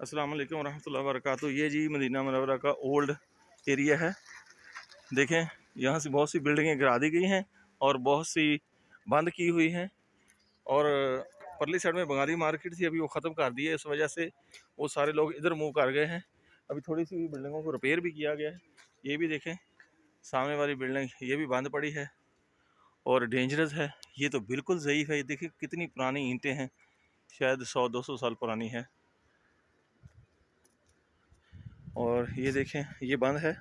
अस्सलाम वालेकुम रहमतुल्लाहि व बरकातुहू। ये जी मदीना मुनव्वरा का ओल्ड एरिया है। देखें, यहाँ से बहुत सी बिल्डिंगें गिरा दी गई हैं और बहुत सी बंद की हुई हैं। और परली साइड में बंगाली मार्केट थी, अभी वो ख़त्म कर दी है। इस वजह से वो सारे लोग इधर मूव कर गए हैं। अभी थोड़ी सी बिल्डिंगों को रिपेयर भी किया गया है। ये भी देखें, सामने वाली बिल्डिंग ये भी बंद पड़ी है और डेंजरस है। ये तो बिल्कुल ज़ईफ़ है। ये देखिए कितनी पुरानी ईंटें हैं, शायद 100-200 साल पुरानी है। और ये देखें, ये बंद है।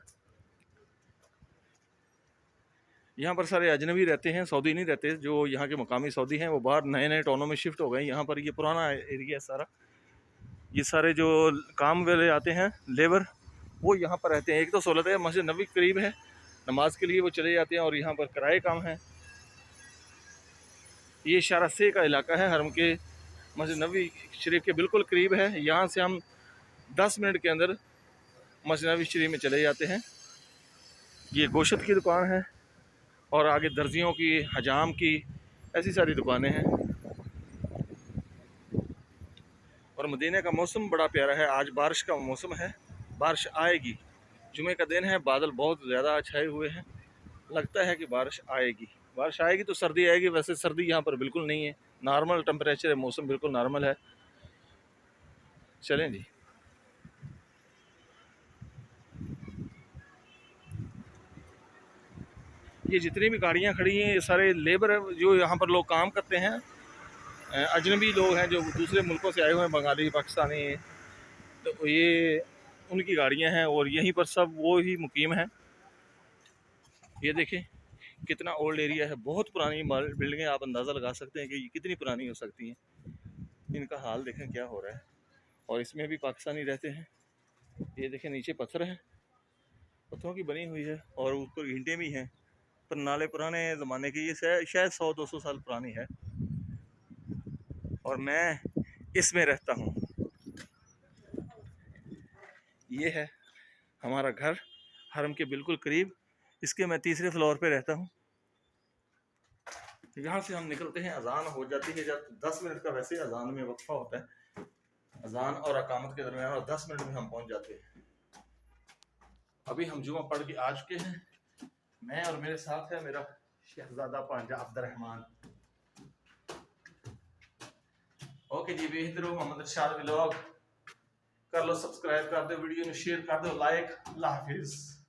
यहाँ पर सारे अजनबी रहते हैं, सऊदी नहीं रहते। जो यहाँ के मकामी सऊदी हैं वो बाहर नए नए टाउनों में शिफ्ट हो गए। यहाँ पर ये पुराना एरिया है सारा। ये सारे जो काम वाले आते हैं, लेबर, वो यहाँ पर रहते हैं। एक तो सहूलत है, मस्जिद नबी करीब है, नमाज के लिए वो चले जाते हैं और यहाँ पर किराए काम है। ये शारसे का इलाका है, हरम के मस्जिद नबी शरीफ के बिल्कुल करीब है। यहाँ से हम 10 मिनट के अंदर मस्जिद नबी शरीफ में चले जाते हैं। ये गोश्त की दुकान है और आगे दर्जियों की, हजाम की, ऐसी सारी दुकानें हैं। और मदीने का मौसम बड़ा प्यारा है। आज बारिश का मौसम है, बारिश आएगी। जुमे का दिन है, बादल बहुत ज़्यादा छाए हुए हैं। लगता है कि बारिश आएगी। बारिश आएगी तो सर्दी आएगी। वैसे सर्दी यहाँ पर बिल्कुल नहीं है, नॉर्मल टेम्परेचर है, मौसम बिल्कुल नॉर्मल है। चलें जी। ये जितनी भी गाड़ियाँ खड़ी हैं, ये सारे लेबर है जो यहाँ पर लोग काम करते हैं। अजनबी लोग हैं जो दूसरे मुल्कों से आए हुए हैं, बंगाली, पाकिस्तानी। तो ये उनकी गाड़ियाँ हैं और यहीं पर सब वो ही मुकीम हैं। ये देखें कितना ओल्ड एरिया है, बहुत पुरानी बिल्डिंगें। आप अंदाज़ा लगा सकते हैं कि ये कितनी पुरानी हो सकती हैं। इनका हाल देखें क्या हो रहा है। और इसमें भी पाकिस्तानी रहते हैं। ये देखें, नीचे पत्थर है, पत्थरों की बनी हुई है और ऊपर ईंटें भी हैं। पर नाले पुराने ज़माने की, ये शायद 100-200 साल पुरानी है। और मैं इसमें रहता हूँ। ये है हमारा घर, हरम के बिल्कुल करीब। इसके मैं तीसरे फ्लोर पे रहता हूँ। यहाँ से हम निकलते हैं, अजान हो जाती है जब 10 मिनट का वैसे अजान में वक्फा होता है। अजान और अकामत के दरमियान और 10 मिनट में हम पहुँच जाते हैं। अभी हम जुमा पढ़ के आ चुके हैं। मैं और मेरे साथ है मेरा शहजादा पांजा अब्दुर्रहमान। ओके जी, बेहतर मोहम्मद इरशाद व्लॉग कर लो, सब्सक्राइब कर दो, वीडियो में शेयर कर दो, लाइक। अल्लाह हाफिज़।